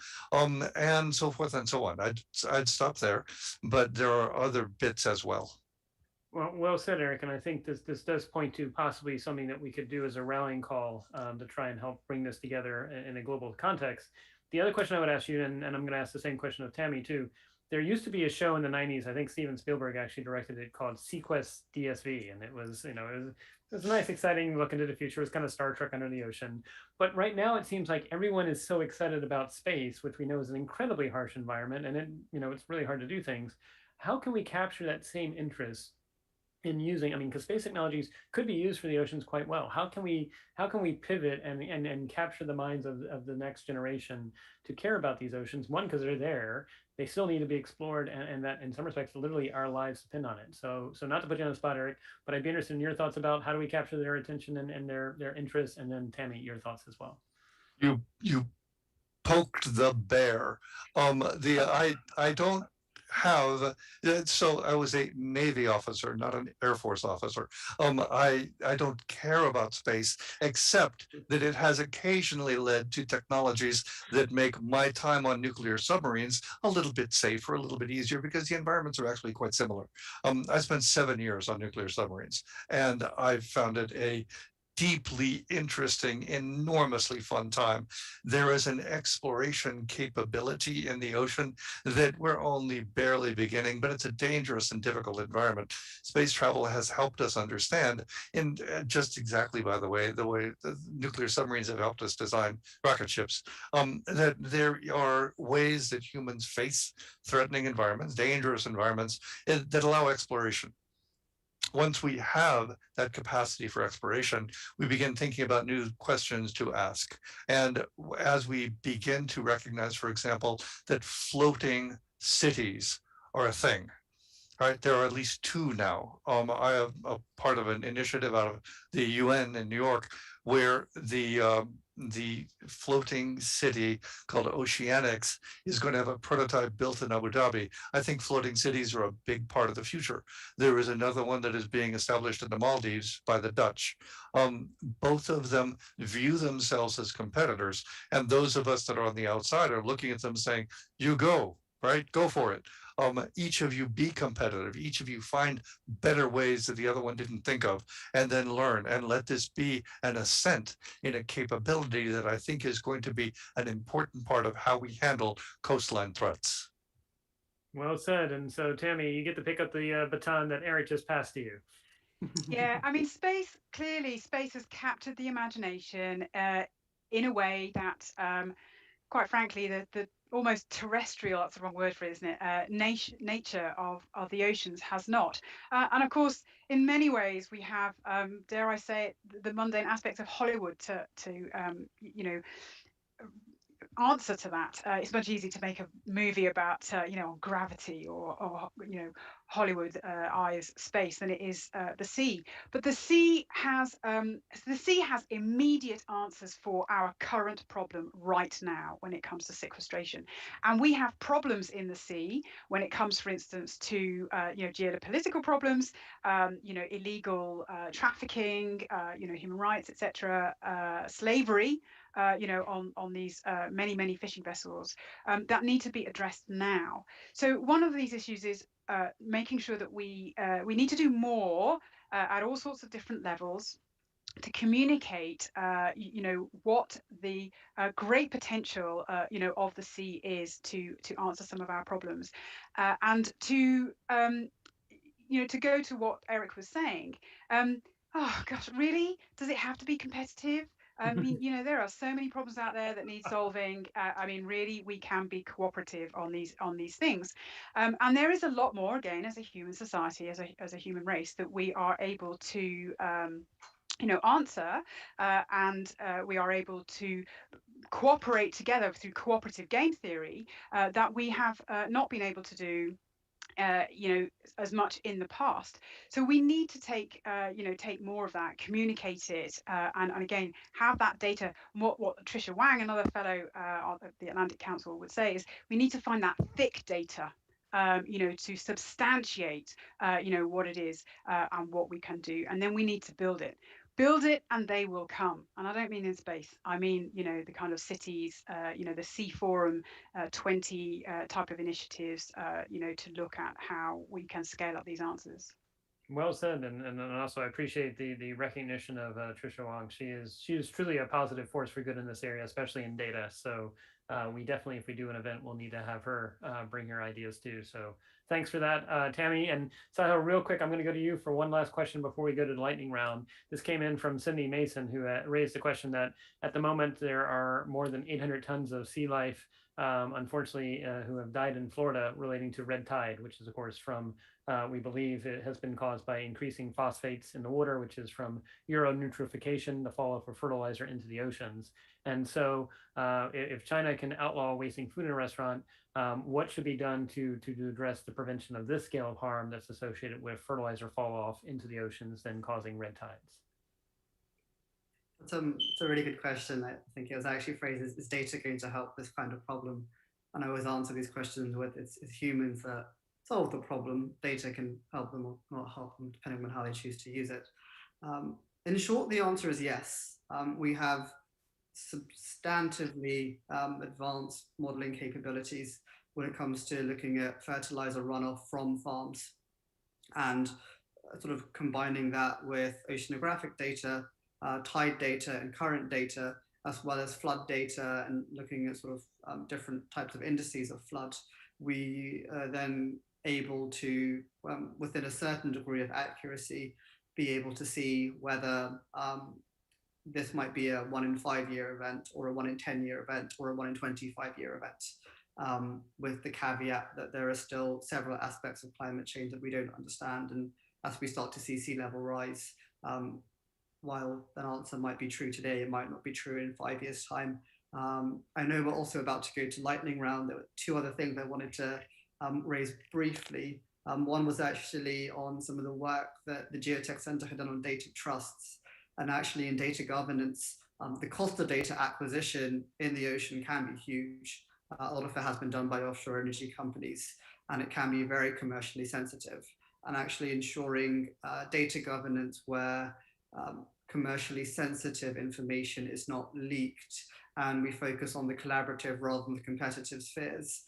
and so forth and so on. I'd stop there, but there are other bits as well. Well said, Eric. And I think this does point to possibly something that we could do as a rallying call to try and help bring this together in a global context. The other question I would ask you, and I'm going to ask the same question of Tammy too. There used to be a show in the 90s, I think Steven Spielberg actually directed it, called Sequest DSV. And it was, it was a nice, exciting look into the future. It was kind of Star Trek under the ocean. But right now it seems like everyone is so excited about space, which we know is an incredibly harsh environment. And it's really hard to do things. How can we capture that same interest in using, because space technologies could be used for the oceans quite well. How can we pivot and capture the minds of the next generation to care about these oceans? One, because they're there, they still need to be explored, and that in some respects, literally our lives depend on it. So not to put you on the spot, Eric, but I'd be interested in your thoughts about how do we capture their attention and their interests, and then Tammy, your thoughts as well. You poked the bear. I don't have, so I was a Navy officer, not an Air Force officer. I don't care about space, except that it has occasionally led to technologies that make my time on nuclear submarines a little bit safer, a little bit easier, because the environments are actually quite similar. I spent 7 years on nuclear submarines, and I found it a deeply interesting, enormously fun time. There is an exploration capability in the ocean that we're only barely beginning, but it's a dangerous and difficult environment. Space travel has helped us understand, in just exactly, by the way the nuclear submarines have helped us design rocket ships, that there are ways that humans face threatening environments, dangerous environments, that allow exploration. Once we have that capacity for exploration, we begin thinking about new questions to ask. And as we begin to recognize, for example, that floating cities are a thing, right? There are at least two now. I am a part of an initiative out of the UN in New York, where the floating city called Oceanics is going to have a prototype built in Abu Dhabi. I think floating cities are a big part of the future. There is another one that is being established in the Maldives by the Dutch. Both of them view themselves as competitors, and those of us that are on the outside are looking at them saying, "You go, right? Go for it." Each of you be competitive, each of you find better ways that the other one didn't think of, and then learn, and let this be an ascent in a capability that I think is going to be an important part of how we handle coastline threats. Well said. And so, Tammy, you get to pick up the baton that Eric just passed to you. Yeah, I mean, space has captured the imagination in a way that, quite frankly, the almost terrestrial, that's the wrong word for it, isn't it? Nature of the oceans has not. And of course, in many ways, we have, dare I say it, the mundane aspects of Hollywood to you know, answer to that. It's much easier to make a movie about gravity or Hollywood eyes space than it is the sea. But the sea has immediate answers for our current problem right now when it comes to sequestration, and we have problems in the sea when it comes, for instance, to geopolitical problems, illegal trafficking, human rights, etc., slavery. On these many fishing vessels that need to be addressed now. So one of these issues is making sure that we need to do more at all sorts of different levels to communicate, what the great potential, of the sea is to answer some of our problems, and to go to what Eric was saying. Oh gosh, really? Does it have to be competitive? I mean, there are so many problems out there that need solving. I mean, really, we can be cooperative on these things, and there is a lot more, again, as a human society, as a human race, that we are able to answer, and we are able to cooperate together through cooperative game theory that we have not been able to do as much in the past. So we need to take more of that, communicate it, and again have that data. What Tricia Wang, another fellow at the Atlantic Council, would say is we need to find that thick data, to substantiate, what it is and what we can do, and then we need to build it, and they will come. And I don't mean in space. I mean, the kind of cities, the Sea Forum 20 type of initiatives, to look at how we can scale up these answers. Well said, and also I appreciate the recognition of Tricia Wong. She is truly a positive force for good in this area, especially in data. So we definitely, if we do an event, we'll need to have her bring her ideas too. So thanks for that, Tammy. And Sahil, real quick, I'm going to go to you for one last question before we go to the lightning round. This came in from Cindy Mason, who raised the question that at the moment there are more than 800 tons of sea life, unfortunately, who have died in Florida relating to red tide, which is, of course, from we believe it has been caused by increasing phosphates in the water, which is from euronutrification, the fall of fertilizer into the oceans. And so if China can outlaw wasting food in a restaurant, what should be done to address the prevention of this scale of harm that's associated with fertilizer fall off into the oceans, then causing red tides? It's a really good question. I think it was actually phrased as, is data going to help this kind of problem? And I always answer these questions with it's humans that solve the problem. Data can help them or not help them, depending on how they choose to use it. In short, the answer is yes. We have substantively advanced modeling capabilities when it comes to looking at fertilizer runoff from farms and sort of combining that with oceanographic data, tide data and current data, as well as flood data and looking at sort of different types of indices of flood. We are then able to, within a certain degree of accuracy, be able to see whether this might be a 1 in 5 year event or a 1 in 10 year event or a 1 in 25 year event, with the caveat that there are still several aspects of climate change that we don't understand. And as we start to see sea level rise, while an answer might be true today, it might not be true in 5 years' time. I know we're also about to go to lightning round. There were two other things I wanted to raise briefly. One was actually on some of the work that the GeoTech Center had done on data trusts. And actually in data governance, the cost of data acquisition in the ocean can be huge. A lot of it has been done by offshore energy companies, and it can be very commercially sensitive. And actually ensuring data governance where commercially sensitive information is not leaked, and we focus on the collaborative rather than the competitive spheres.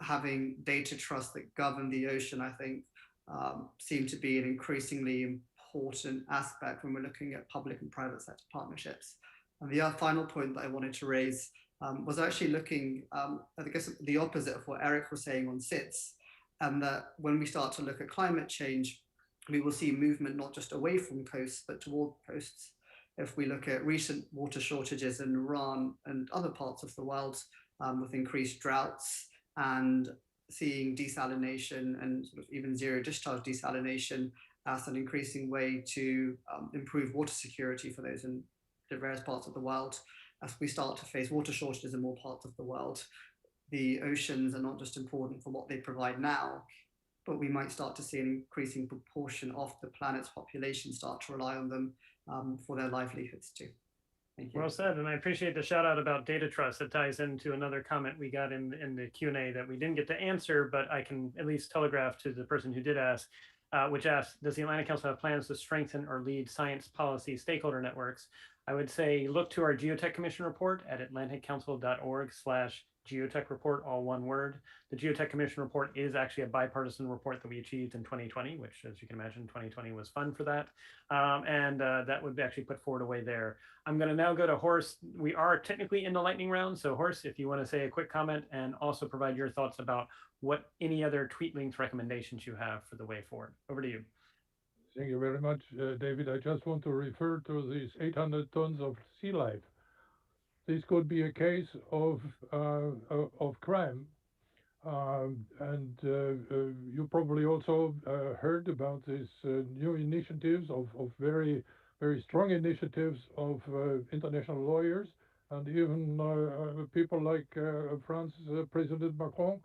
Having data trusts that govern the ocean, I think, seem to be an increasingly important aspect when we're looking at public and private sector partnerships. And the final point that I wanted to raise was actually looking, I guess, the opposite of what Eric was saying on SITS, and that when we start to look at climate change, we will see movement not just away from coasts, but toward coasts. If we look at recent water shortages in Iran and other parts of the world, with increased droughts and seeing desalination and sort of even zero discharge desalination as an increasing way to improve water security for those in the various parts of the world. As we start to face water shortages in more parts of the world, the oceans are not just important for what they provide now, but we might start to see an increasing proportion of the planet's population start to rely on them for their livelihoods too. Thank you. Well said, and I appreciate the shout out about data trust. It ties into another comment we got in the Q&A that we didn't get to answer, but I can at least telegraph to the person who did ask, which asked, does the Atlantic Council have plans to strengthen or lead science policy stakeholder networks? I would say look to our Geotech Commission report at atlanticcouncil.org/Geotech report, all one word. The Geotech Commission report is actually a bipartisan report that we achieved in 2020, which, as you can imagine, 2020 was fun for that. That would be actually put forward away there. I'm going to now go to Horst. We are technically in the lightning round. So Horst, if you want to say a quick comment and also provide your thoughts about what any other tweet links recommendations you have for the way forward. Over to you. Thank you very much, David. I just want to refer to these 800 tons of sea life. This could be a case of crime. You probably also heard about these new initiatives of very, very strong initiatives of international lawyers and even people like France President Macron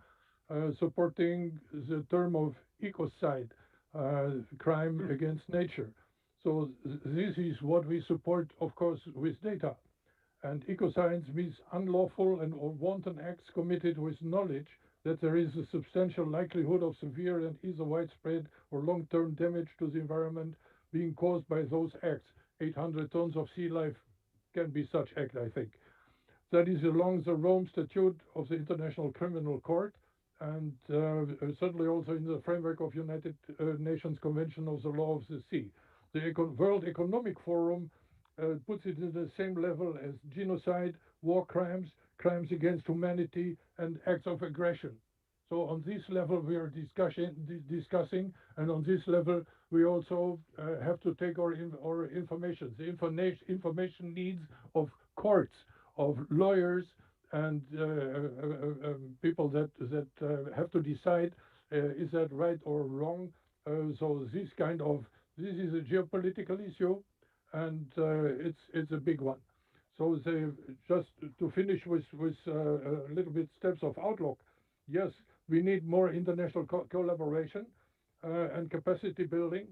supporting the term of ecocide crime against nature. So this is what we support, of course, with data. And ecocide means unlawful and or wanton acts committed with knowledge that there is a substantial likelihood of severe and either widespread or long-term damage to the environment being caused by those acts. 800 tons of sea life can be such act, I think. That is along the Rome Statute of the International Criminal Court, and certainly also in the framework of United Nations Convention of the Law of the Sea. The World Economic Forum puts it in the same level as genocide, war crimes, crimes against humanity, and acts of aggression. So on this level we are discussing, and on this level we also have to take our information. The information needs of courts, of lawyers, and people that have to decide is that right or wrong. So this is a geopolitical issue, and it's a big one. So just to finish with a little bit steps of outlook. Yes, we need more international collaboration and capacity building.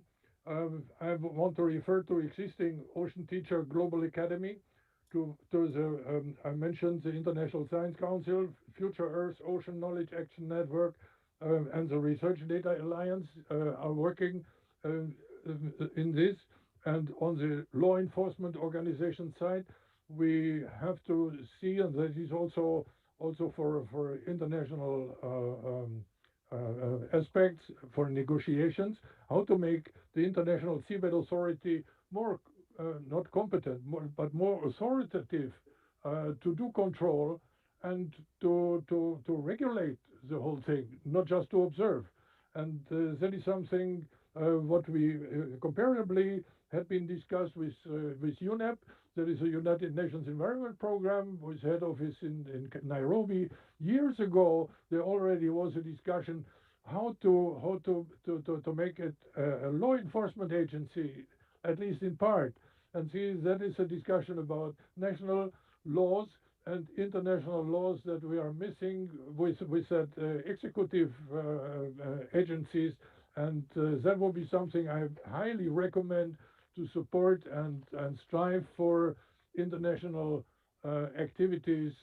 I want to refer to existing Ocean Teacher Global Academy. to the, I mentioned the International Science Council, Future Earth Ocean Knowledge Action Network, and the Research Data Alliance are working in this. And on the law enforcement organization side, we have to see, and that is also for international aspects for negotiations, how to make the International Seabed Authority more not competent, but more authoritative to do control and to regulate the whole thing, not just to observe. And that is something what we comparably had been discussed with UNEP. There is a United Nations Environment Program with head office in Nairobi. Years ago, there already was a discussion how to make it a law enforcement agency, at least in part. And see, that is a discussion about national laws and international laws that we are missing with that executive agencies. And that will be something I highly recommend to support and strive for international activities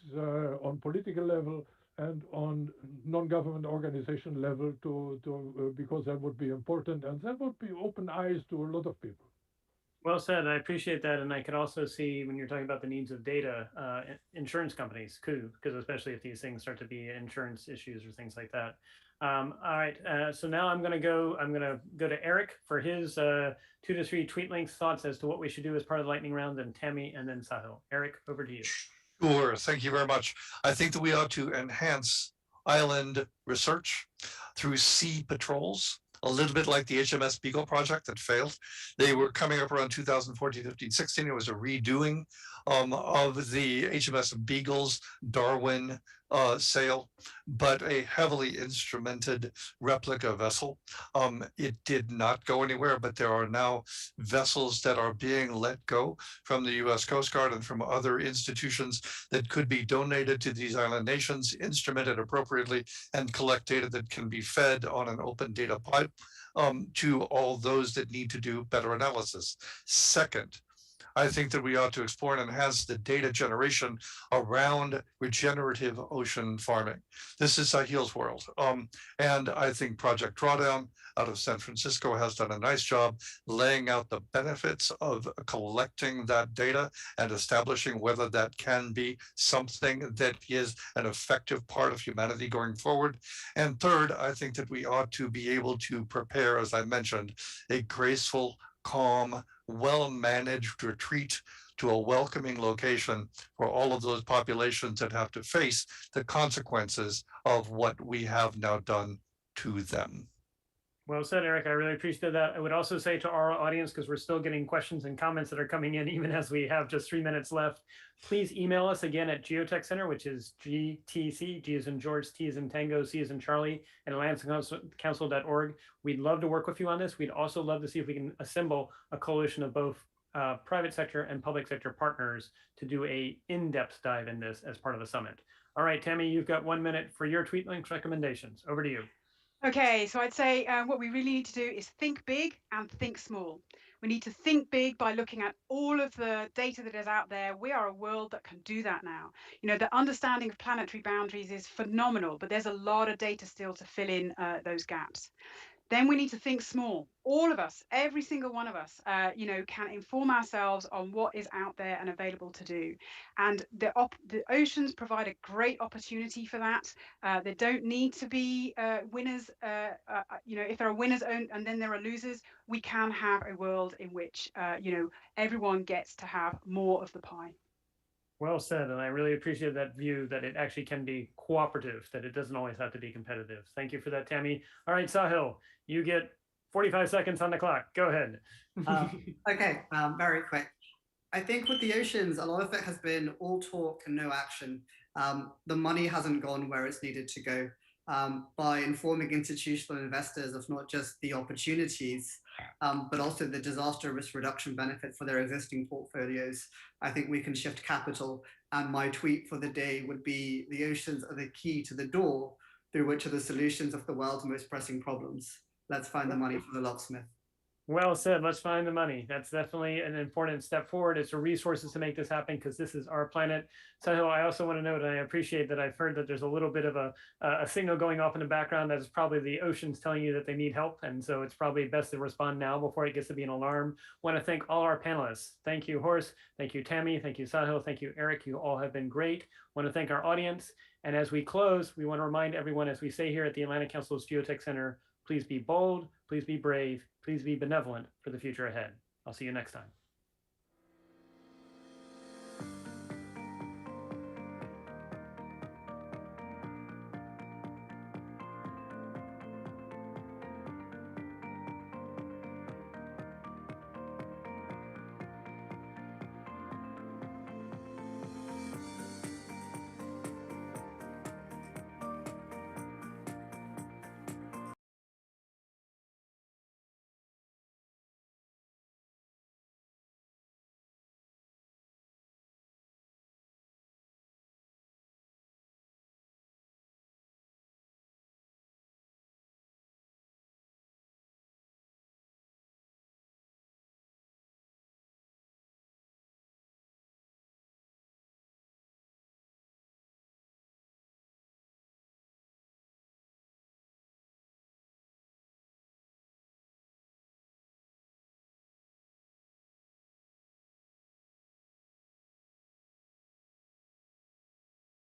on political level and on non-government organization level because that would be important, and that would be open eyes to a lot of people. Well said. I appreciate that. And I could also see when you're talking about the needs of data, insurance companies too, because especially if these things start to be insurance issues or things like that. All right. So now I'm going to go to Eric for his 2 to 3 tweet links thoughts as to what we should do as part of the lightning round, then Tammy, and then Sahil. Eric, over to you. Sure. Thank you very much. I think that we ought to enhance island research through sea patrols, a little bit like the HMS Beagle project that failed. They were coming up around 2014, 15, 16. It was a redoing of the HMS Beagle's Darwin sail, but a heavily instrumented replica vessel. It did not go anywhere, but there are now vessels that are being let go from the US Coast Guard and from other institutions that could be donated to these island nations, instrumented appropriately, and collect data that can be fed on an open data pipe to all those that need to do better analysis. Second, I think that we ought to explore and enhance the data generation around regenerative ocean farming. This is Sahil's world. And I think Project Drawdown out of San Francisco has done a nice job laying out the benefits of collecting that data and establishing whether that can be something that is an effective part of humanity going forward. And third, I think that we ought to be able to prepare, as I mentioned, a graceful, calm, well-managed retreat to a welcoming location for all of those populations that have to face the consequences of what we have now done to them. Well said, Eric. I really appreciate that. I would also say to our audience, because we're still getting questions and comments that are coming in, even as we have just 3 minutes left, please email us again at GeoTech Center, which is GTC, G as in George, T as in Tango, C as in Charlie, and AtlanticCouncil.org. We'd love to work with you on this. We'd also love to see if we can assemble a coalition of both private sector and public sector partners to do a in-depth dive in this as part of the summit. All right, Tammy, you've got 1 minute for your tweet links recommendations. Over to you. Okay, so I'd say what we really need to do is think big and think small. We need to think big by looking at all of the data that is out there. We are a world that can do that now. You know, the understanding of planetary boundaries is phenomenal, but there's a lot of data still to fill in those gaps. Then we need to think small. All of us, every single one of us, you know, can inform ourselves on what is out there and available to do. And the oceans provide a great opportunity for that. There don't need to be winners. You know, if there are winners and then there are losers, we can have a world in which, you know, everyone gets to have more of the pie. Well said, and I really appreciate that view that it actually can be cooperative, that it doesn't always have to be competitive. Thank you for that, Tammy. All right, Sahil, you get 45 seconds on the clock. Go ahead. Okay, very quick. I think with the oceans, a lot of it has been all talk and no action. The money hasn't gone where it's needed to go. By informing institutional investors of not just the opportunities, but also the disaster risk reduction benefit for their existing portfolios, I think we can shift capital. And my tweet for the day would be, the oceans are the key to the door through which are the solutions of the world's most pressing problems. Let's find the money for the locksmith. Well said. Let's find the money. That's definitely an important step forward. It's the resources to make this happen because this is our planet. So I also want to note, and I appreciate that I've heard that there's a little bit of a signal going off in the background that is probably the oceans telling you that they need help. And so it's probably best to respond now before it gets to be an alarm. I want to thank all our panelists. Thank you, Horst. Thank you, Tammy. Thank you, Sahil. Thank you, Eric. You all have been great. I want to thank our audience. And as we close, we want to remind everyone, as we say here at the Atlantic Council's GeoTech Center, please be bold, please be brave, please be benevolent for the future ahead. I'll see you next time.